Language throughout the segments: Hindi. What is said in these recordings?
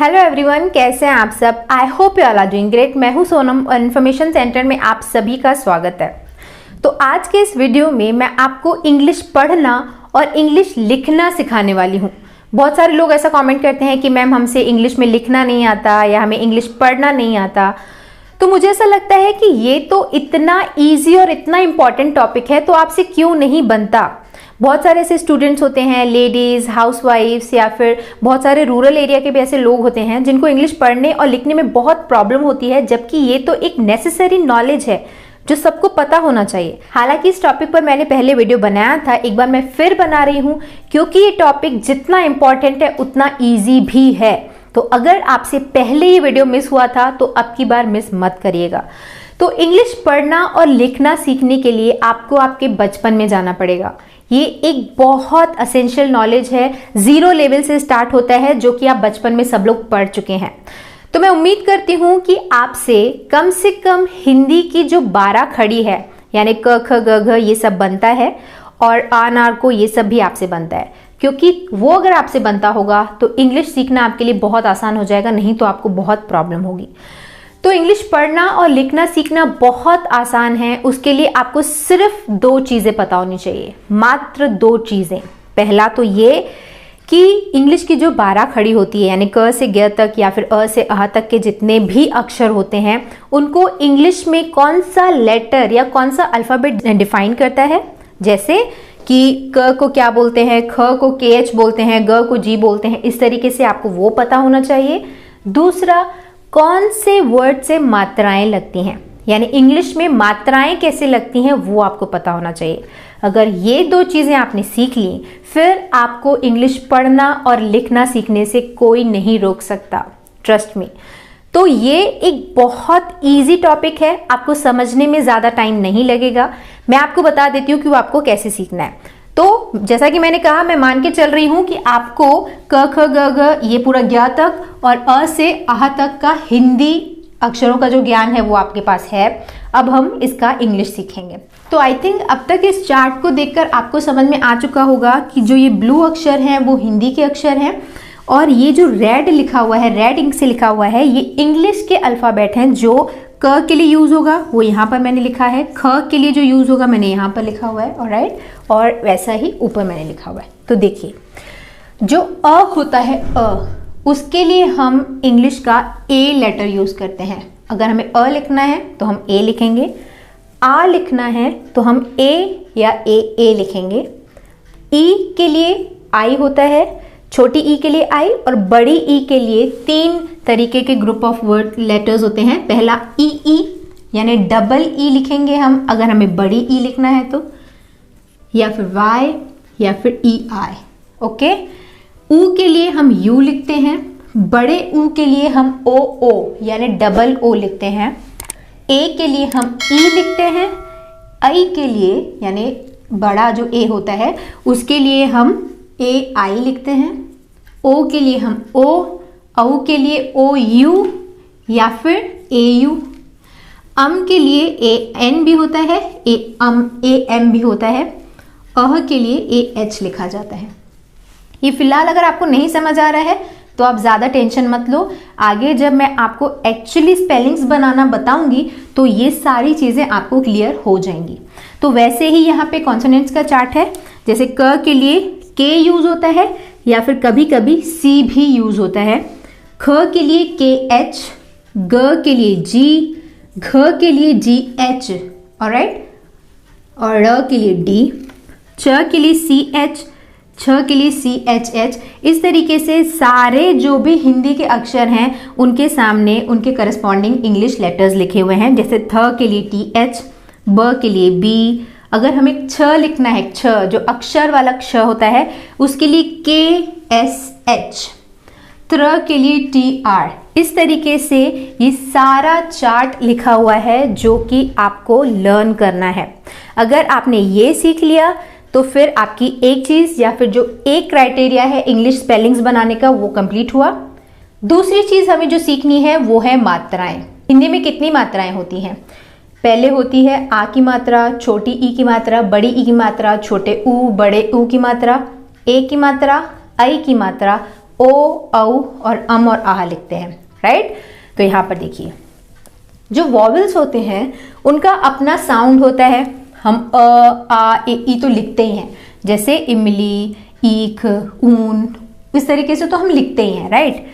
हेलो एवरीवन, कैसे हैं आप सब। I hope you all are doing great. मैं हूं सोनम और इन्फॉर्मेशन सेंटर में आप सभी का स्वागत है। तो आज के इस वीडियो में मैं आपको इंग्लिश पढ़ना और इंग्लिश लिखना सिखाने वाली हूं। बहुत सारे लोग ऐसा कमेंट करते हैं कि मैम हमसे इंग्लिश में लिखना नहीं आता या हमें इंग्लिश पढ़ना नहीं आता। तो मुझे ऐसा लगता है कि ये तो इतना ईजी और इतना इंपॉर्टेंट टॉपिक है, तो आपसे क्यों नहीं बनता। बहुत सारे ऐसे स्टूडेंट्स होते हैं, लेडीज, हाउसवाइफ्स या फिर बहुत सारे रूरल एरिया के भी ऐसे लोग होते हैं जिनको इंग्लिश पढ़ने और लिखने में बहुत प्रॉब्लम होती है, जबकि ये तो एक नेसेसरी नॉलेज है जो सबको पता होना चाहिए। हालांकि इस टॉपिक पर मैंने पहले वीडियो बनाया था, एक बार मैं फिर बना रही हूँ क्योंकि ये टॉपिक जितना इंपॉर्टेंट है उतना ईजी भी है। तो अगर आपसे पहले ये वीडियो मिस हुआ था तो अब की बार मिस मत करिएगा। तो इंग्लिश पढ़ना और लिखना सीखने के लिए आपको आपके बचपन में जाना पड़ेगा। ये एक बहुत असेंशियल नॉलेज है, 0 लेवल से स्टार्ट होता है, जो कि आप बचपन में सब लोग पढ़ चुके हैं। तो मैं उम्मीद करती हूँ कि आपसे कम हिंदी की जो 12 खड़ी है, यानी क ख ग घ ये सब बनता है, और आ नार को ये सब भी आपसे बनता है, क्योंकि वो अगर आपसे बनता होगा तो इंग्लिश सीखना आपके लिए बहुत आसान हो जाएगा, नहीं तो आपको बहुत प्रॉब्लम होगी। तो इंग्लिश पढ़ना और लिखना सीखना बहुत आसान है। उसके लिए आपको सिर्फ 2 चीज़ें पता होनी चाहिए, मात्र 2 चीज़ें। पहला तो ये कि इंग्लिश की जो 12 खड़ी होती है, यानी क से ग तक या फिर अ से अह तक के जितने भी अक्षर होते हैं, उनको इंग्लिश में कौन सा लेटर या कौन सा अल्फ़ाबेट डिफाइन करता है। जैसे कि क को क्या बोलते हैं, ख को KH बोलते हैं, ग को G बोलते हैं। इस तरीके से आपको वो पता होना चाहिए। दूसरा, कौन से वर्ड से मात्राएं लगती हैं, यानी इंग्लिश में मात्राएं कैसे लगती हैं वो आपको पता होना चाहिए। अगर ये 2 चीज़ें आपने सीख ली, फिर आपको इंग्लिश पढ़ना और लिखना सीखने से कोई नहीं रोक सकता, ट्रस्ट मी। तो ये एक बहुत इजी टॉपिक है, आपको समझने में ज़्यादा टाइम नहीं लगेगा। मैं आपको बता देती हूँ कि वो आपको कैसे सीखना है। तो जैसा कि मैंने कहा, मैं मान के चल रही हूं कि आपको क ख ग घ ये पूरा ज्ञ तक और अ से आह तक का हिंदी अक्षरों का जो ज्ञान है वो आपके पास है। अब हम इसका इंग्लिश सीखेंगे। तो आई थिंक अब तक इस चार्ट को देखकर आपको समझ में आ चुका होगा कि जो ये ब्लू अक्षर हैं वो हिंदी के अक्षर हैं, और ये जो रेड लिखा हुआ है, रेड इंक से लिखा हुआ है, ये इंग्लिश के अल्फ़ाबेट हैं। जो क के लिए यूज़ होगा वो यहाँ पर मैंने लिखा है, ख के लिए जो यूज़ होगा मैंने यहाँ पर लिखा हुआ है, ऑलराइट, और वैसा ही ऊपर मैंने लिखा हुआ है। तो देखिए, जो अ होता है अ, उसके लिए हम इंग्लिश का ए लेटर यूज़ करते हैं। अगर हमें अ लिखना है तो हम ए लिखेंगे, आ लिखना है तो हम ए या ए लिखेंगे। ई के लिए आई होता है, छोटी ई के लिए आई, और बड़ी ई के लिए 3 तरीके के ग्रुप ऑफ वर्ड लेटर्स होते हैं। पहला ई यानी डबल ई लिखेंगे हम अगर हमें बड़ी ई लिखना है तो, या फिर वाई, या फिर ई आई। ओके, ऊ के लिए हम यू लिखते हैं, बड़े ऊ के लिए हम ओ यानी डबल ओ लिखते हैं। ए के लिए हम ई लिखते हैं, आई के लिए यानी बड़ा जो ए होता है उसके लिए हम ए आई लिखते हैं, ओ के लिए हम ओ, औ के लिए ओ यू या फिर ए यू, अम के लिए ए एन भी होता है, ए एम भी होता है, अह के लिए ए एच लिखा जाता है। ये फिलहाल अगर आपको नहीं समझ आ रहा है तो आप ज़्यादा टेंशन मत लो, आगे जब मैं आपको एक्चुअली स्पेलिंग्स बनाना बताऊंगी तो ये सारी चीज़ें आपको क्लियर हो जाएंगी। तो वैसे ही यहाँ पे कॉन्सोनेंट्स का चार्ट है। जैसे क के लिए के यूज़ होता है या फिर कभी कभी सी भी यूज़ होता है। ख के लिए के एच, ग के लिए जी, घ के लिए जी एच, ऑलराइट, और र के लिए डी, च के लिए सी एच, छ के लिए सी एच एच। इस तरीके से सारे जो भी हिंदी के अक्षर हैं उनके सामने उनके करस्पॉन्डिंग इंग्लिश लेटर्स लिखे हुए हैं। जैसे थ के लिए टी एच, ब के लिए बी, अगर हमें छ लिखना है, छ जो अक्षर वाला क्ष होता है उसके लिए के एस एच, त्र के लिए टी आर। इस तरीके से ये सारा चार्ट लिखा हुआ है जो कि आपको लर्न करना है। अगर आपने ये सीख लिया तो फिर आपकी एक चीज़ या फिर जो एक क्राइटेरिया है इंग्लिश स्पेलिंग्स बनाने का वो कंप्लीट हुआ। दूसरी चीज़ हमें जो सीखनी है वो है मात्राएं। हिंदी में कितनी मात्राएं होती हैं? पहले होती है आ की मात्रा, छोटी ई की मात्रा, बड़ी ई की मात्रा, छोटे ऊ, बड़े ऊ की मात्रा, ए की मात्रा, आई की मात्रा, ओ, औ और और आह लिखते हैं, राइट। तो यहाँ पर देखिए जो वॉवेल्स होते हैं उनका अपना साउंड होता है। हम आ, ई तो लिखते ही हैं, जैसे इमली, ईख, ऊन, इस तरीके से तो हम लिखते ही हैं, राइट।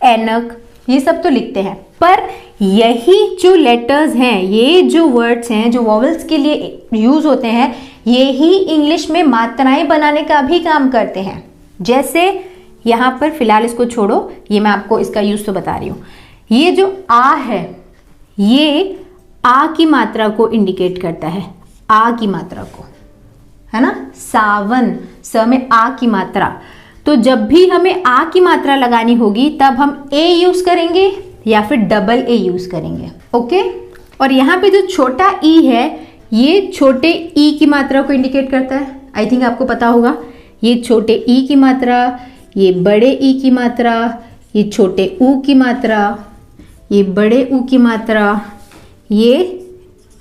ऐनक, ये सब तो लिखते हैं। पर यही जो लेटर्स हैं, ये जो वर्ड्स हैं जो वॉवेल्स के लिए यूज होते हैं, ये ही इंग्लिश में मात्राएं बनाने का भी काम करते हैं। जैसे यहाँ पर फिलहाल इसको छोड़ो, ये मैं आपको इसका यूज तो बता रही हूँ। ये जो आ है, ये आ की मात्रा को इंडिकेट करता है, आ की मात्रा को, है ना। सावन, स में आ की मात्रा। तो जब भी हमें आ की मात्रा लगानी होगी तब हम ए यूज करेंगे या फिर डबल ए यूज करेंगे, ओके। और यहाँ पे जो छोटा ई है, ये छोटे ई की मात्रा को इंडिकेट करता है। आई थिंक आपको पता होगा, ये छोटे ई की मात्रा, ये बड़े ई की मात्रा, ये छोटे ऊ की मात्रा, ये बड़े ऊ की मात्रा, ये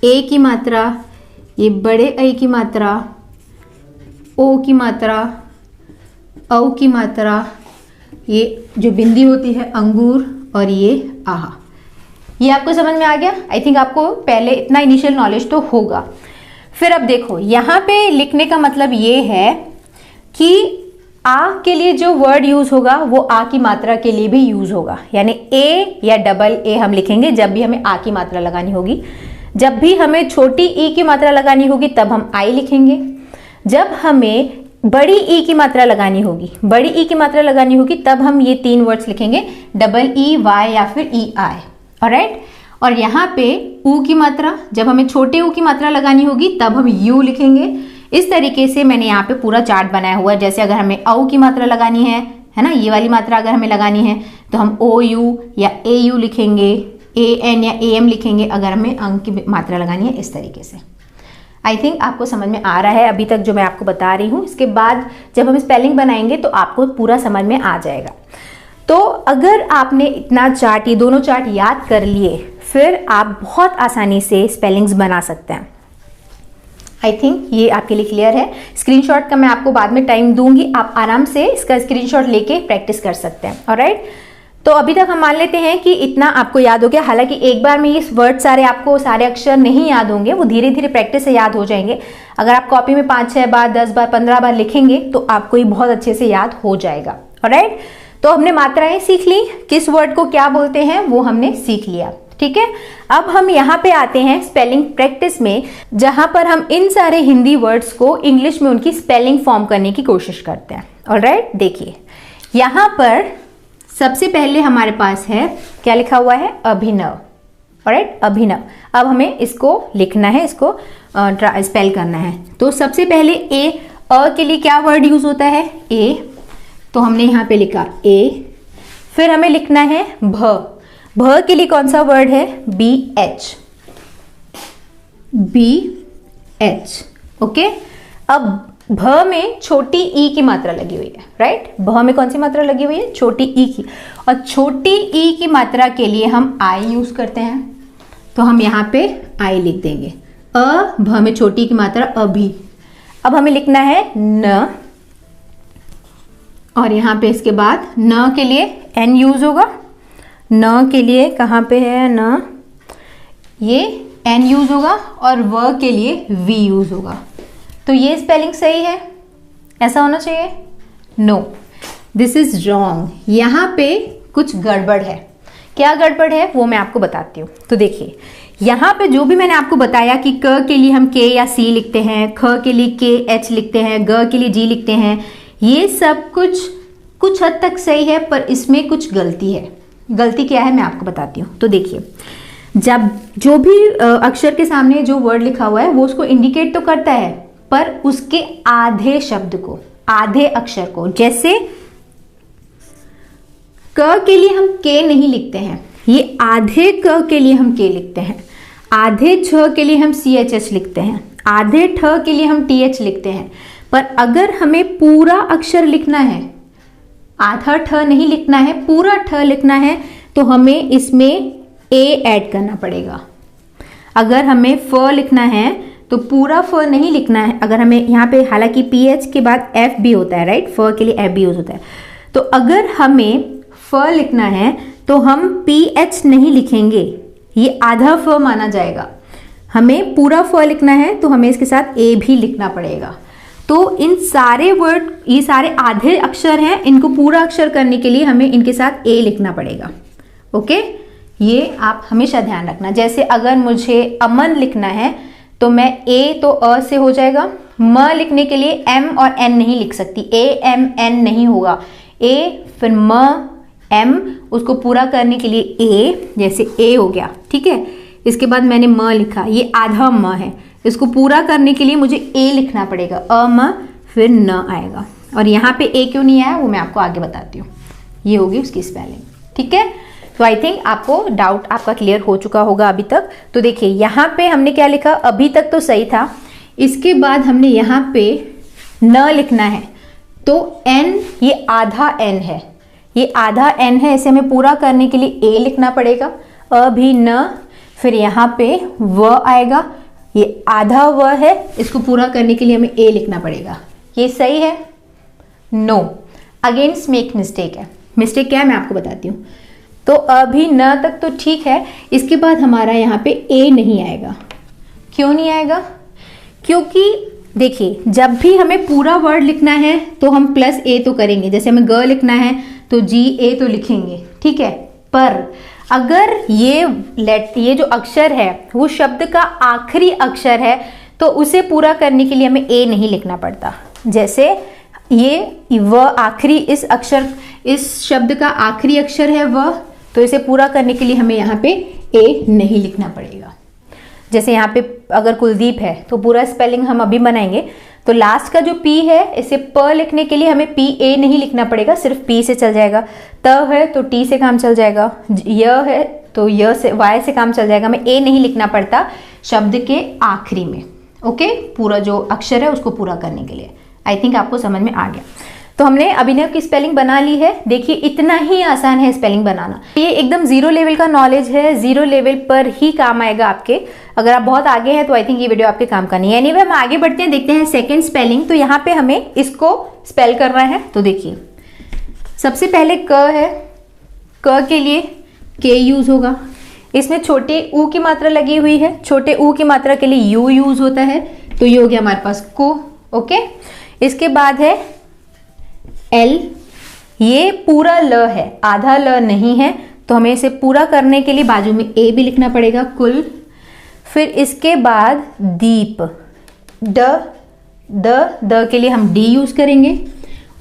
ए की मात्रा, ये बड़े ए की मात्रा, ओ की मात्रा, औ की मात्रा, ये जो बिंदी होती है अंगूर, और ये आह। ये आपको समझ में आ गया। आई थिंक आपको पहले इतना इनिशियल नॉलेज तो होगा। फिर अब देखो यहाँ पे लिखने का मतलब ये है कि आ के लिए जो वर्ड यूज होगा वो आ की मात्रा के लिए भी यूज होगा, यानी ए या डबल ए हम लिखेंगे जब भी हमें आ की मात्रा लगानी होगी। जब भी हमें छोटी ई की मात्रा लगानी होगी तब हम आई लिखेंगे। जब हमें बड़ी ई की मात्रा लगानी होगी, बड़ी ई की मात्रा लगानी होगी तब हम ये तीन वर्ड्स लिखेंगे, डबल ई वाई या फिर ई आई, ऑलराइट। और यहाँ पे ऊ की मात्रा, जब हमें छोटे ऊ की मात्रा लगानी होगी तब हम यू लिखेंगे। इस तरीके से मैंने यहाँ पे पूरा चार्ट बनाया हुआ है। जैसे अगर हमें औ की मात्रा लगानी है ना, ये वाली मात्रा अगर हमें लगानी है तो हम ओ यू या ए यू लिखेंगे, ए एन या ए एम लिखेंगे अगर हमें अंक की मात्रा लगानी है, इस तरीके से। आई थिंक आपको समझ में आ रहा है अभी तक जो मैं आपको बता रही हूँ। इसके बाद जब हम स्पेलिंग बनाएंगे तो आपको पूरा समझ में आ जाएगा। तो अगर आपने इतना चार्ट, ये दोनों चार्ट याद कर लिए, फिर आप बहुत आसानी से स्पेलिंग्स बना सकते हैं। आई थिंक ये आपके लिए क्लियर है। स्क्रीनशॉट का मैं आपको बाद में टाइम दूंगी, आप आराम से इसका स्क्रीनशॉट लेके प्रैक्टिस कर सकते हैं, ऑलराइट। तो अभी तक हम मान लेते हैं कि इतना आपको याद हो गया। हालांकि एक बार में ये वर्ड सारे आपको, सारे अक्षर नहीं याद होंगे, वो धीरे धीरे प्रैक्टिस से याद हो जाएंगे। अगर आप कॉपी में 5-6 बार, 10 बार, 15 बार लिखेंगे तो आपको ये बहुत अच्छे से याद हो जाएगा, ऑलराइट। तो हमने मात्राएं सीख ली, किस वर्ड को क्या बोलते हैं वो हमने सीख लिया, ठीक है। अब हम यहाँ पे आते हैं स्पेलिंग प्रैक्टिस में, जहां पर हम इन सारे हिंदी वर्ड्स को इंग्लिश में उनकी स्पेलिंग फॉर्म करने की कोशिश करते हैं, ऑलराइट। देखिए यहाँ पर सबसे पहले हमारे पास है, क्या लिखा हुआ है, अभिनव, ऑलराइट, अभिनव। अब हमें इसको लिखना है, इसको स्पेल करना है। तो सबसे पहले ए, अ के लिए क्या वर्ड यूज होता है, ए, तो हमने यहाँ पे लिखा ए। फिर हमें लिखना है भ, भ के लिए कौन सा वर्ड है, B H, B H, okay. अब भ में छोटी ई की मात्रा लगी हुई है, राइट। भ में कौन सी मात्रा लगी हुई है, छोटी ई की। और छोटी ई की मात्रा के लिए हम आई यूज करते हैं, तो हम यहाँ पे आई लिख देंगे। अ, भ में छोटी की मात्रा अभी। अब हमें लिखना है न, और यहाँ पे इसके बाद न के लिए एन यूज होगा। न के लिए कहाँ पे है, न, ये एन यूज होगा, और व के लिए वी यूज होगा। तो ये स्पेलिंग सही है, ऐसा होना चाहिए, नो, दिस इज रॉन्ग। यहाँ पे कुछ गड़बड़ है। क्या गड़बड़ है वो मैं आपको बताती हूँ। तो देखिए यहाँ पे जो भी मैंने आपको बताया कि क के लिए हम के या सी लिखते हैं, ख के लिए के एच लिखते हैं, ग के लिए जी लिखते हैं, ये सब कुछ हद तक सही है, पर इसमें कुछ गलती है। गलती क्या है मैं आपको बताती हूँ। तो देखिए जब जो भी अक्षर के सामने जो वर्ड लिखा हुआ है वो उसको इंडिकेट तो करता है, पर उसके आधे शब्द को, आधे अक्षर को, जैसे क के लिए हम के नहीं लिखते हैं, ये आधे क के लिए हम के लिखते हैं, आधे छ के लिए हम सी एच एच लिखते हैं, आधे ठ के लिए हम टी एच लिखते हैं। पर अगर हमें पूरा अक्षर लिखना है, आधा ठ नहीं लिखना है, पूरा ठ लिखना है, तो हमें इसमें ए ऐड करना पड़ेगा। अगर हमें फ लिखना है तो पूरा फ नहीं लिखना है। अगर हमें यहाँ पे, हालांकि पी एच के बाद एफ भी होता है, राइट, फ के लिए एफ भी यूज होता है, तो अगर हमें फ लिखना है तो हम PH नहीं लिखेंगे, ये आधा फ माना जाएगा। हमें पूरा फ लिखना है तो हमें इसके साथ ए भी लिखना पड़ेगा। तो इन सारे वर्ड, ये सारे आधे अक्षर हैं, इनको पूरा अक्षर करने के लिए हमें इनके साथ ए लिखना पड़ेगा। ओके, ये आप हमेशा ध्यान रखना। जैसे अगर मुझे अमन लिखना है तो मैं ए तो अ से हो जाएगा, म लिखने के लिए एम और एन नहीं लिख सकती, ए एम एन नहीं होगा, ए फिर म एम, उसको पूरा करने के लिए ए, जैसे ए हो गया, ठीक है। इसके बाद मैंने म लिखा, ये आधा म है, इसको पूरा करने के लिए मुझे ए लिखना पड़ेगा, अ म फिर न आएगा। और यहाँ पे ए क्यों नहीं आया वो मैं आपको आगे बताती हूँ। ये होगी उसकी स्पेलिंग, ठीक है। तो आई थिंक आपको डाउट आपका क्लियर हो चुका होगा अभी तक। तो देखिए यहाँ पे हमने क्या लिखा, अभी तक तो सही था, इसके बाद हमने यहाँ पे न लिखना है, तो एन, ये आधा एन है, ये आधा एन है, इसे हमें पूरा करने के लिए ए लिखना पड़ेगा, अभी न, फिर यहाँ पे व आएगा, ये आधा व है, इसको पूरा करने के लिए हमें ए लिखना पड़ेगा। ये सही है? नो, अगेंस्ट मेक मिस्टेक है। मिस्टेक क्या है मैं आपको बताती हूँ। तो अभी न तक तो ठीक है, इसके बाद हमारा यहाँ पे ए नहीं आएगा। क्यों नहीं आएगा? क्योंकि देखिए जब भी हमें पूरा वर्ड लिखना है तो हम प्लस ए तो करेंगे, जैसे हमें ग लिखना है तो जी ए तो लिखेंगे, ठीक है। पर अगर ये जो अक्षर है वो शब्द का आखिरी अक्षर है तो उसे पूरा करने के लिए हमें ए नहीं लिखना पड़ता। जैसे ये व आखिरी, इस शब्द का आखिरी अक्षर है व, तो इसे पूरा करने के लिए हमें यहाँ पे ए नहीं लिखना पड़ेगा। जैसे यहाँ पे अगर कुलदीप है तो पूरा स्पेलिंग हम अभी बनाएंगे, तो लास्ट का जो पी है इसे प लिखने के लिए हमें पी ए नहीं लिखना पड़ेगा, सिर्फ पी से चल जाएगा। त है तो टी से काम चल जाएगा, य है तो य से, वाई से काम चल जाएगा, हमें ए नहीं लिखना पड़ता शब्द के आखिरी में। ओके, पूरा जो अक्षर है उसको पूरा करने के लिए। आई थिंक आपको समझ में आ गया। तो हमने अभिनव की स्पेलिंग बना ली है। देखिए इतना ही आसान है स्पेलिंग बनाना, ये एकदम जीरो लेवल का नॉलेज है, जीरो लेवल पर ही काम आएगा आपके। अगर आप बहुत आगे हैं तो आई थिंक ये वीडियो आपके काम का नहीं है। एनीवे हम आगे बढ़ते हैं, देखते हैं सेकंड स्पेलिंग। तो यहाँ पे हमें इसको स्पेल करना है। तो देखिए सबसे पहले क है, क के लिए के यूज होगा, इसमें छोटे ऊ की मात्रा लगी हुई है, छोटे ऊ की मात्रा के लिए यू यूज होता है, तो ये हो गया हमारे पास को। ओके, इसके बाद है एल, ये पूरा ल है, आधा ल नहीं है, तो हमें इसे पूरा करने के लिए बाजू में ए भी लिखना पड़ेगा, कुल। फिर इसके बाद दीप, द के लिए हम डी यूज करेंगे,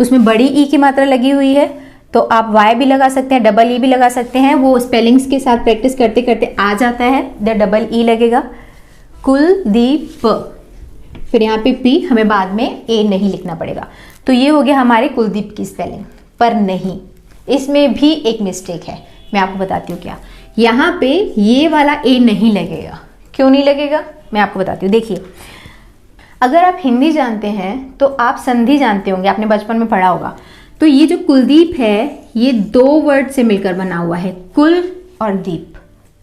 उसमें बड़ी ई की मात्रा लगी हुई है, तो आप वाई भी लगा सकते हैं, डबल ई भी लगा सकते हैं, वो स्पेलिंग्स के साथ प्रैक्टिस करते करते आ जाता है, द डबल ई लगेगा, कुलदीप। फिर यहाँ पे पी, हमें बाद में ए नहीं लिखना पड़ेगा। तो ये हो गया हमारे कुलदीप की स्पेलिंग। पर नहीं, इसमें भी एक मिस्टेक है, मैं आपको बताती हूँ क्या। यहाँ पे ये वाला ए नहीं लगेगा। क्यों नहीं लगेगा मैं आपको बताती हूँ। देखिए अगर आप हिंदी जानते हैं तो आप संधि जानते होंगे, आपने बचपन में पढ़ा होगा। तो ये जो कुलदीप है ये दो वर्ड से मिलकर बना हुआ है, कुल और दीप,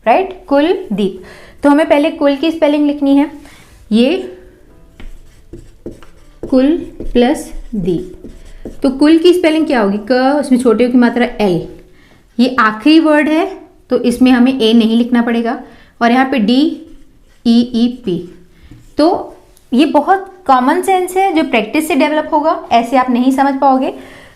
राइट, कुलदीप। तो हमें पहले कुल की स्पेलिंग लिखनी है, ये कुल प्लस दीप। तो कुल की स्पेलिंग क्या होगी, क, उसमें छोटे की मात्रा एल, ये आखिरी वर्ड है तो इसमें हमें ए नहीं लिखना पड़ेगा, और यहाँ पे डी ई ई पी। तो ये बहुत कॉमन सेंस है जो प्रैक्टिस से डेवलप होगा, ऐसे आप नहीं समझ पाओगे।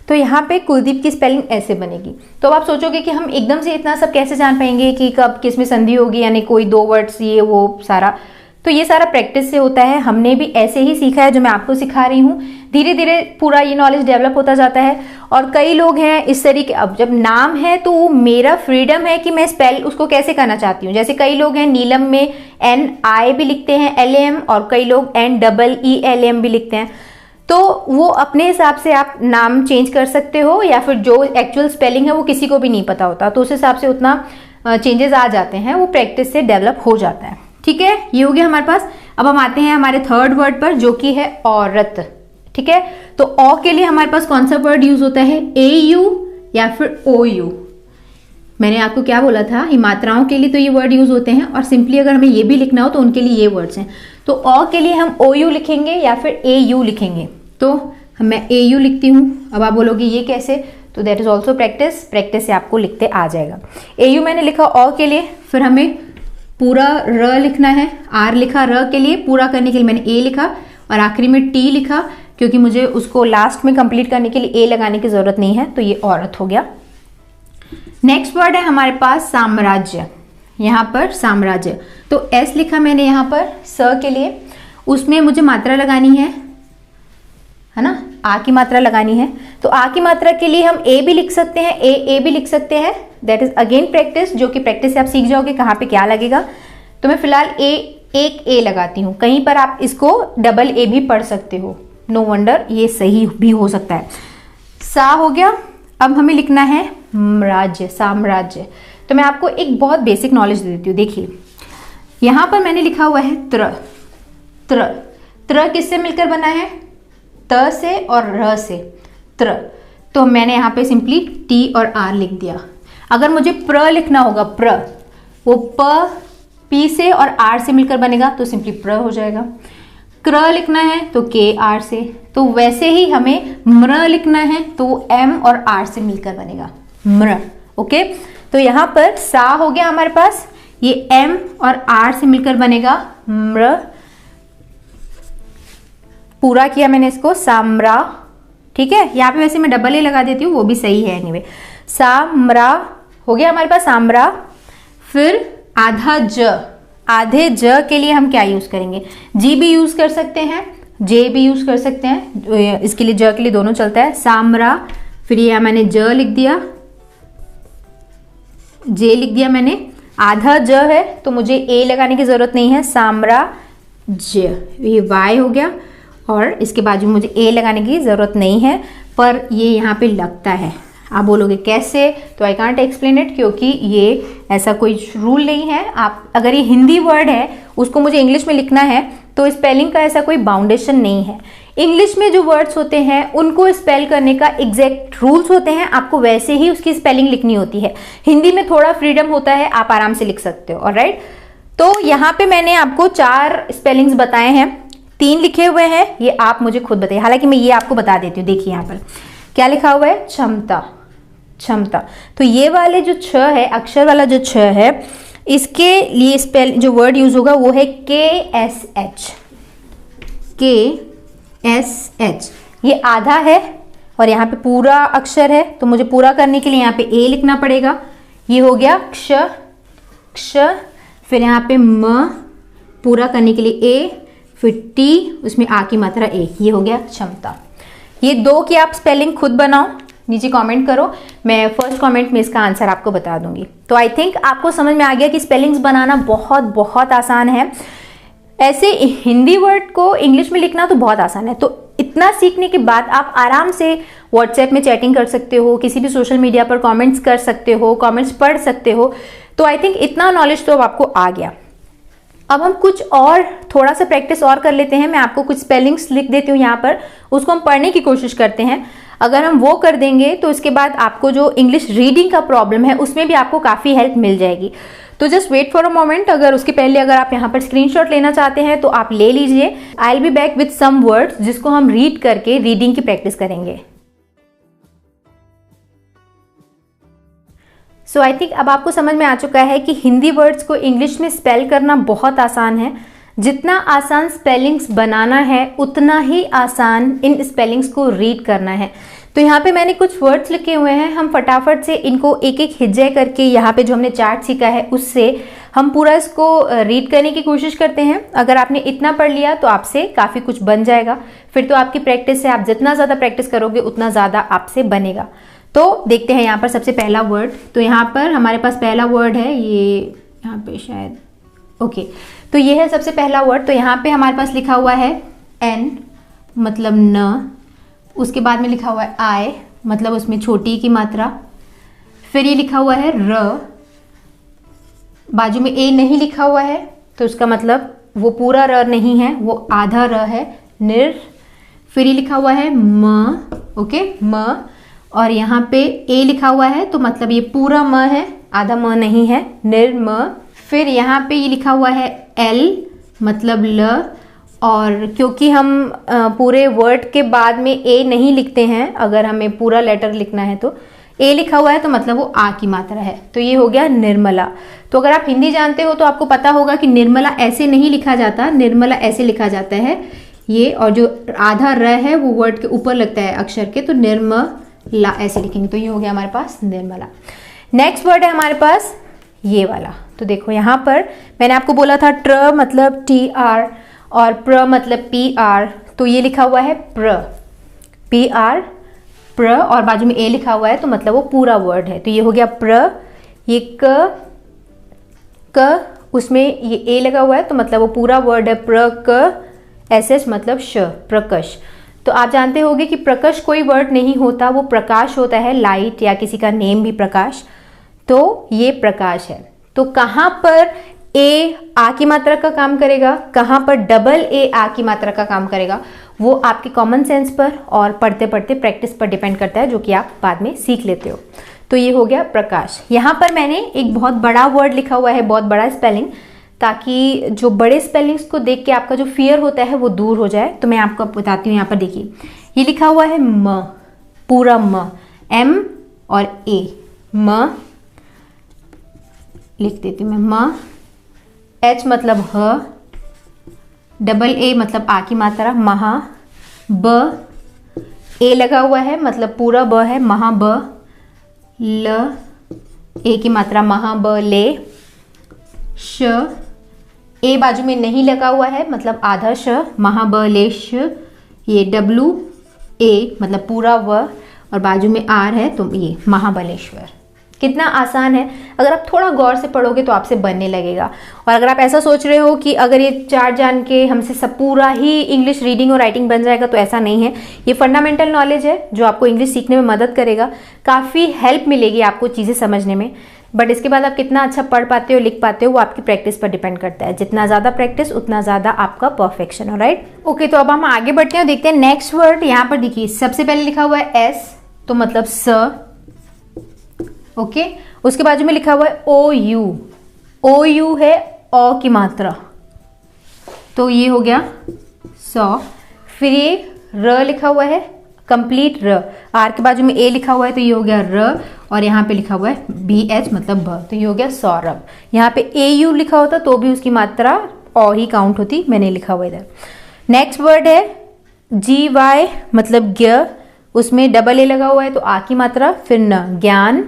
तो यहाँ पे कुलदीप की स्पेलिंग ऐसे बनेगी। तो आप सोचोगे कि हम एकदम से इतना सब कैसे जान पाएंगे कि कब किस में संधि होगी, यानी कोई दो वर्ड्स ये वो सारा। तो ये सारा प्रैक्टिस से होता है, हमने भी ऐसे ही सीखा है जो मैं आपको सिखा रही हूँ। धीरे धीरे पूरा ये नॉलेज डेवलप होता जाता है। और कई लोग हैं इस तरीके, अब जब नाम है तो वो मेरा फ्रीडम है कि मैं स्पेल उसको कैसे करना चाहती हूँ। जैसे कई लोग हैं नीलम में एन आई भी लिखते हैं LAM, और कई लोग NEELM भी लिखते हैं। तो वो अपने हिसाब से आप नाम चेंज कर सकते हो, या फिर जो एक्चुअल स्पेलिंग है वो किसी को भी नहीं पता होता, तो उस हिसाब से उतना चेंजेस आ जाते हैं, वो प्रैक्टिस से डेवलप हो जाता है। ठीक है, ये हो गया हमारे पास। अब हम आते हैं हमारे थर्ड वर्ड पर जो कि है औरत। ठीक है, तो औ के लिए हमारे पास कौन सा वर्ड यूज होता है, AU या फिर OU। मैंने आपको क्या बोला था, ये मात्राओं के लिए तो ये वर्ड यूज होते हैं, और सिंपली अगर हमें ये भी लिखना हो तो उनके लिए ये वर्ड्स हैं। तो औ के लिए हम OU लिखेंगे या फिर AU लिखेंगे। तो मैं AU लिखती हूँ। अब आप बोलोगे ये कैसे, तो that is also practice. Practice से आपको लिखते आ जाएगा। AU मैंने लिखा अ के लिए, फिर हमें पूरा र लिखना है। आर लिखा र के लिए, पूरा करने के लिए मैंने ए लिखा और आखिरी में टी लिखा, क्योंकि मुझे उसको लास्ट में कंप्लीट करने के लिए ए लगाने की जरूरत नहीं है, तो ये औरत हो गया। नेक्स्ट वर्ड है हमारे पास साम्राज्य। यहाँ पर साम्राज्य, तो एस लिखा मैंने यहाँ पर स के लिए, उसमें मुझे मात्रा लगानी है ना, आ की मात्रा लगानी है। तो आ की मात्रा के लिए हम ए भी लिख सकते हैं, ए भी लिख सकते हैं। दैट इज अगेन प्रैक्टिस, जो कि प्रैक्टिस से आप सीख जाओगे कहाँ पे क्या लगेगा। तो मैं फिलहाल एक ए लगाती हूँ, कहीं पर आप इसको डबल ए भी पढ़ सकते हो, नो वंडर ये सही भी हो सकता है। सा हो गया। अब हमें लिखना है राज्य, साम्राज्य। तो मैं आपको एक बहुत बेसिक नॉलेज दे देती हूँ। देखिए यहाँ पर मैंने लिखा हुआ है त्र। त्र त्र किससे मिलकर बना है? त से और र से, त्र। तो मैंने यहाँ पे सिंपली टी और आर लिख दिया। अगर मुझे प्र लिखना होगा, प्र, वो प पी से और आर से मिलकर बनेगा, तो सिंपली प्र हो जाएगा। क्र लिखना है तो के आर से, तो वैसे ही हमें म्र लिखना है तो एम और आर से मिलकर बनेगा, म्र। ओके, तो यहाँ पर सा हो गया हमारे पास, ये एम और आर से मिलकर बनेगा म्र। पूरा किया मैंने इसको, साम्रा। ठीक है, यहाँ पे वैसे मैं डबल ए लगा देती हूँ, वो भी सही है। एनीवे, साम्रा हो गया हमारे पास, साम्रा। फिर आधा ज, आधे ज के लिए हम क्या यूज करेंगे? जी भी यूज कर सकते हैं, जे भी यूज कर सकते हैं, इसके लिए ज के लिए दोनों चलता है। सामरा, फिर ये मैंने ज लिख दिया, जे लिख दिया मैंने। आधा ज है तो मुझे ए लगाने की जरूरत नहीं है, सामरा ज, ये वाई हो गया। और इसके बाजू में मुझे ए लगाने की जरूरत नहीं है, पर ये यहाँ पे लगता है। आप बोलोगे कैसे? तो आई कांट एक्सप्लेन इट, क्योंकि ये ऐसा कोई रूल नहीं है। आप अगर ये हिंदी वर्ड है उसको मुझे इंग्लिश में लिखना है तो स्पेलिंग का ऐसा कोई बाउंडेशन नहीं है। इंग्लिश में जो वर्ड्स होते हैं उनको स्पेल करने का एग्जैक्ट रूल्स होते हैं, आपको वैसे ही उसकी स्पेलिंग लिखनी होती है। हिंदी में थोड़ा फ्रीडम होता है, आप आराम से लिख सकते हो। ऑलराइट, तो यहाँ पे मैंने आपको 4 स्पेलिंग्स बताए हैं, 3 लिखे हुए हैं, ये आप मुझे खुद बताइए। हालांकि मैं ये आपको बता देती हूँ। देखिए यहाँ पर क्या लिखा हुआ है? क्षमता, क्षमता। तो ये वाले जो छ है, अक्षर वाला जो छ है, इसके लिए स्पेल जो वर्ड यूज होगा वो है KSH, KSH। ये आधा है और यहाँ पे पूरा अक्षर है, तो मुझे पूरा करने के लिए यहाँ पे ए लिखना पड़ेगा। ये हो गया क्ष, क्ष। फिर यहाँ पे म, पूरा करने के लिए ए, फिर टी, उसमें आ की मात्रा ए, ये हो गया क्षमता। ये 2 की आप स्पेलिंग खुद बनाओ, नीचे कमेंट करो, मैं फर्स्ट कमेंट में इसका आंसर आपको बता दूंगी। तो आई थिंक आपको समझ में आ गया कि स्पेलिंग्स बनाना बहुत बहुत आसान है। ऐसे हिंदी वर्ड को इंग्लिश में लिखना तो बहुत आसान है। तो इतना सीखने के बाद आप आराम से व्हाट्सएप में चैटिंग कर सकते हो, किसी भी सोशल मीडिया पर कमेंट्स कर सकते हो, कमेंट्स पढ़ सकते हो। तो आई थिंक इतना नॉलेज तो अब आपको आ गया। अब हम कुछ और थोड़ा सा प्रैक्टिस और कर लेते हैं। मैं आपको कुछ स्पेलिंग्स लिख देती हूँ यहाँ पर, उसको हम पढ़ने की कोशिश करते हैं। अगर हम वो कर देंगे तो इसके बाद आपको जो इंग्लिश रीडिंग का प्रॉब्लम है उसमें भी आपको काफ़ी हेल्प मिल जाएगी। तो just wait for a moment. अगर उसके पहले अगर आप यहाँ पर स्क्रीनशॉट लेना चाहते हैं तो आप ले लीजिए। I will be back with some words जिसको हम रीड करके रीडिंग की प्रैक्टिस करेंगे। सो आई थिंक अब आपको समझ में आ चुका है कि हिंदी वर्ड्स को इंग्लिश में स्पेल करना बहुत आसान है। जितना आसान स्पेलिंग्स बनाना है उतना ही आसान इन स्पेलिंग्स को रीड करना है। तो यहाँ पे मैंने कुछ वर्ड्स लिखे हुए हैं, हम फटाफट से इनको एक एक हिज्जे करके यहाँ पे जो हमने चार्ट सीखा है उससे हम पूरा इसको रीड करने की कोशिश करते हैं। अगर आपने इतना पढ़ लिया तो आपसे काफ़ी कुछ बन जाएगा। फिर तो आपकी प्रैक्टिस से, आप जितना ज़्यादा प्रैक्टिस करोगे उतना ज़्यादा आपसे बनेगा। तो देखते हैं यहाँ पर सबसे पहला वर्ड। तो यहाँ पर हमारे पास पहला वर्ड है, ये यहाँ पे शायद, ओके। तो ये है सबसे पहला वर्ड। तो यहाँ पे हमारे पास लिखा हुआ है एन, मतलब न। उसके बाद में लिखा हुआ है आई, मतलब उसमें छोटी की मात्रा। फिर ये लिखा हुआ है र, बाजू में ए नहीं लिखा हुआ है तो उसका मतलब वो पूरा र नहीं है, वो आधा र है, निर। फिर ये लिखा हुआ है म, ओके, म। और यहाँ पे ए लिखा हुआ है तो मतलब ये पूरा म है, आधा म नहीं है, निर्म। फिर यहाँ पे ये लिखा हुआ है एल, मतलब ल। और क्योंकि हम पूरे वर्ड के बाद में ए नहीं लिखते हैं, अगर हमें पूरा लेटर लिखना है तो ए लिखा हुआ है तो मतलब वो आ की मात्रा है। तो ये हो गया निर्मला। तो अगर आप हिंदी जानते हो तो आपको पता होगा कि निर्मला ऐसे नहीं लिखा जाता, निर्मला ऐसे लिखा जाता है ये, और जो आधा र है वो वर्ड के ऊपर लगता है अक्षर के, तो निर्मला ऐसे लिखेंगे। तो ये हो गया हमारे पास निर्मला। नेक्स्ट वर्ड है हमारे पास ये वाला। तो देखो यहाँ पर मैंने आपको बोला था ट्र मतलब टी आर और प्र मतलब पी आर, तो ये लिखा हुआ है प्र, पी आर प्र, और बाजू में ए लिखा हुआ है तो मतलब वो पूरा वर्ड है। तो ये हो गया प्र। ये क उसमें ये ए लगा हुआ है तो मतलब वो पूरा वर्ड है प्र क एस एस मतलब श, प्रकश। तो आप जानते होंगे कि प्रकश कोई वर्ड नहीं होता, वो प्रकाश होता है, लाइट, या किसी का नेम भी प्रकाश। तो ये प्रकाश है। तो कहाँ पर ए आ की मात्रा का काम करेगा, कहाँ पर डबल ए आ की मात्रा का काम करेगा, वो आपके कॉमन सेंस पर और पढ़ते पढ़ते प्रैक्टिस पर डिपेंड करता है, जो कि आप बाद में सीख लेते हो। तो ये हो गया प्रकाश। यहाँ पर मैंने एक बहुत बड़ा वर्ड लिखा हुआ है, बहुत बड़ा स्पेलिंग, ताकि जो बड़े स्पेलिंग्स को देख के आपका जो फियर होता है वो दूर हो जाए। तो मैं आपको बताती हूँ। यहाँ पर देखिए ये लिखा हुआ है म, पूरा म, एम और ए, म लिख देती हूँ मैं, म, एच मतलब ह, डबल ए मतलब आ की मात्रा, महा, ब, ए लगा हुआ है मतलब पूरा ब है, महा ब, ल, ए की मात्रा महा ब ले, श, ए बाजू में नहीं लगा हुआ है मतलब आधा श, महाबलेश, ये डब्लू ए मतलब पूरा व, और बाजू में आर है तो ये महाबलेश्वर। कितना आसान है, अगर आप थोड़ा गौर से पढ़ोगे तो आपसे बनने लगेगा। और अगर आप ऐसा सोच रहे हो कि अगर ये चार जान के हमसे सब पूरा ही इंग्लिश रीडिंग और राइटिंग बन जाएगा, तो ऐसा नहीं है। ये फंडामेंटल नॉलेज है जो आपको इंग्लिश सीखने में मदद करेगा, काफ़ी हेल्प मिलेगी आपको चीज़ें समझने में। बट इसके बाद आप कितना अच्छा पढ़ पाते हो, लिख पाते हो, वो आपकी प्रैक्टिस पर डिपेंड करता है। जितना ज़्यादा प्रैक्टिस उतना ज़्यादा आपका परफेक्शन हो, राइट। ओके, तो अब हम आगे बढ़ते हैं और देखते हैं नेक्स्ट वर्ड। यहाँ पर देखिए सबसे पहले लिखा हुआ है एस, तो मतलब स, ओके। उसके बाजू में लिखा हुआ है ओ यू, ओ यू है ओ की मात्रा, तो ये हो गया सौ। फिर ये र लिखा हुआ है कंप्लीट र, आर के बाजू में ए लिखा हुआ है तो ये हो गया र, और यहाँ पे लिखा हुआ है बी एच मतलब ब, तो ये हो गया सौरभ। यहाँ पे ए यू लिखा होता तो भी उसकी मात्रा ओ ही काउंट होती, मैंने लिखा हुआ इधर। नेक्स्ट वर्ड है जी वाई मतलब ज्ञ, उसमें डबल ए लगा हुआ है तो आ की मात्रा, फिर न, ज्ञान।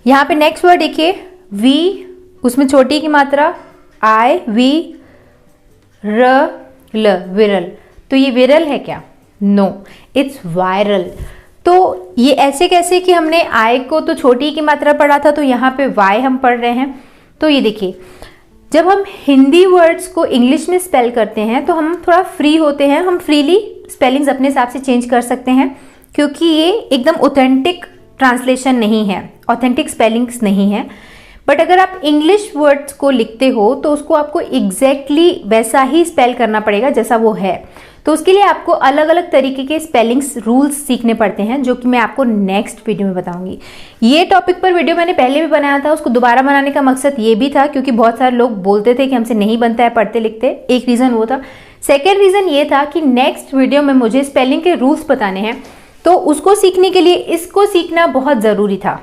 यहाँ पे नेक्स्ट वर्ड देखिए वी, उसमें छोटी की मात्रा आई, वी, र, ल, विरल। तो ये विरल है क्या? No, it's viral. तो ये ऐसे कैसे कि हमने आई को तो छोटी की मात्रा पढ़ा था, तो यहाँ पे वाई हम पढ़ रहे हैं। तो ये देखिए जब हम हिंदी वर्ड्स को इंग्लिश में स्पेल करते हैं तो हम थोड़ा फ्री होते हैं, हम फ्रीली स्पेलिंग्स अपने हिसाब से चेंज कर सकते हैं, क्योंकि ये एकदम ऑथेंटिक ट्रांसलेशन नहीं है, ऑथेंटिक स्पेलिंग्स नहीं है। बट अगर आप इंग्लिश वर्ड्स को लिखते हो तो उसको आपको एग्जैक्टली वैसा ही स्पेल करना पड़ेगा जैसा वो है। तो उसके लिए आपको अलग अलग तरीके के स्पेलिंग्स रूल्स सीखने पड़ते हैं, जो कि मैं आपको नेक्स्ट वीडियो में बताऊंगी। ये टॉपिक पर वीडियो मैंने पहले भी बनाया था, उसको दोबारा बनाने का मकसद ये भी था क्योंकि बहुत सारे लोग बोलते थे कि हमसे नहीं बनता है पढ़ते लिखते, एक रीज़न वो था। सेकेंड रीज़न ये था कि नेक्स्ट वीडियो में मुझे स्पेलिंग के रूल्स बताने हैं, तो उसको सीखने के लिए इसको सीखना बहुत ज़रूरी था।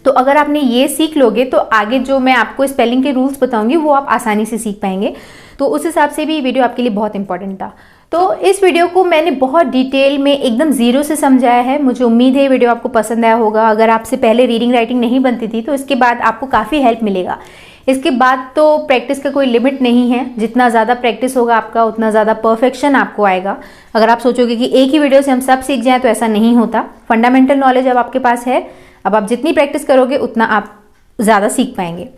तो अगर आपने ये सीख लोगे तो आगे जो मैं आपको स्पेलिंग के रूल्स बताऊंगी वो आप आसानी से सीख पाएंगे। तो उस हिसाब से भी वीडियो आपके लिए बहुत इंपॉर्टेंट था। तो इस वीडियो को मैंने बहुत डिटेल में एकदम ज़ीरो से समझाया है। मुझे उम्मीद है ये वीडियो आपको पसंद आया होगा। अगर आपसे पहले रीडिंग राइटिंग नहीं बनती थी तो इसके बाद आपको काफ़ी हेल्प मिलेगा। इसके बाद तो प्रैक्टिस का कोई लिमिट नहीं है, जितना ज़्यादा प्रैक्टिस होगा आपका उतना ज़्यादा परफेक्शन आपको आएगा। अगर आप सोचोगे कि एक ही वीडियो से हम सब सीख जाएं तो ऐसा नहीं होता। फंडामेंटल नॉलेज अब आपके पास है, अब आप जितनी प्रैक्टिस करोगे उतना आप ज़्यादा सीख पाएंगे।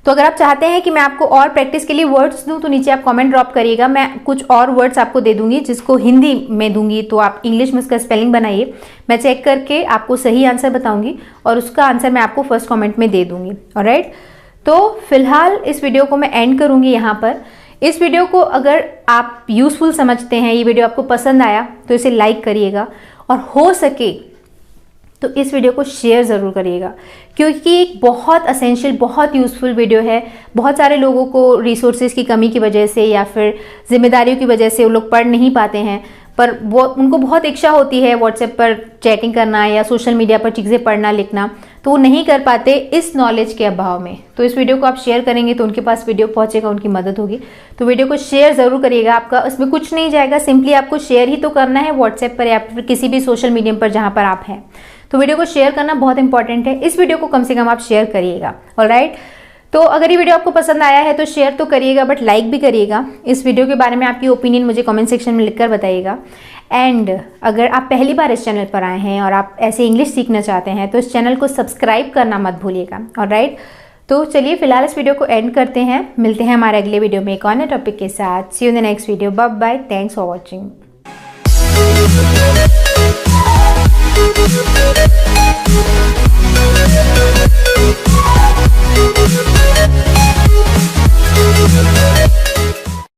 तो अगर आप चाहते हैं कि मैं आपको और प्रैक्टिस के लिए वर्ड्स दूं तो नीचे आप कमेंट ड्रॉप करिएगा, मैं कुछ और वर्ड्स आपको दे दूंगी जिसको हिंदी में दूंगी, तो आप इंग्लिश में उसका स्पेलिंग बनाइए। मैं चेक करके आपको सही आंसर बताऊंगी और उसका आंसर मैं आपको फर्स्ट कमेंट में दे दूंगी। ऑलराइट, तो फिलहाल इस वीडियो को मैं एंड करूंगी यहाँ पर। इस वीडियो को अगर आप यूजफुल समझते हैं, ये वीडियो आपको पसंद आया तो इसे लाइक करिएगा, और हो सके तो इस वीडियो को शेयर ज़रूर करिएगा, क्योंकि एक बहुत असेंशियल, बहुत यूज़फुल वीडियो है। बहुत सारे लोगों को रिसोर्सेज की कमी की वजह से या फिर जिम्मेदारियों की वजह से वो लोग पढ़ नहीं पाते हैं, पर वो उनको बहुत इच्छा होती है व्हाट्सएप पर चैटिंग करना या सोशल मीडिया पर चीज़ें पढ़ना लिखना, तो वो नहीं कर पाते इस नॉलेज के अभाव में। तो इस वीडियो को आप शेयर करेंगे तो उनके पास वीडियो पहुंचेगा, उनकी मदद होगी। तो वीडियो को शेयर ज़रूर करिएगा। आपका उसमें कुछ नहीं जाएगा, सिंपली आपको शेयर ही तो करना है व्हाट्सएप पर या फिर किसी भी सोशल मीडियम पर जहाँ पर आप हैं। तो वीडियो को शेयर करना बहुत इंपॉर्टेंट है। इस वीडियो को कम से कम आप शेयर करिएगा। ऑलराइट, तो अगर ये वीडियो आपको पसंद आया है तो शेयर तो करिएगा, बट लाइक भी करिएगा। इस वीडियो के बारे में आपकी ओपिनियन मुझे कमेंट सेक्शन में लिखकर बताइएगा। एंड अगर आप पहली बार इस चैनल पर आए हैं और आप ऐसे इंग्लिश सीखना चाहते हैं तो इस चैनल को सब्सक्राइब करना मत भूलिएगा। ऑलराइट, तो चलिए फिलहाल इस वीडियो को एंड करते हैं। मिलते हैं हमारे अगले वीडियो में एक और नए टॉपिक के साथ। See you in the next video. Bye bye, thanks for watching. We'll be right back.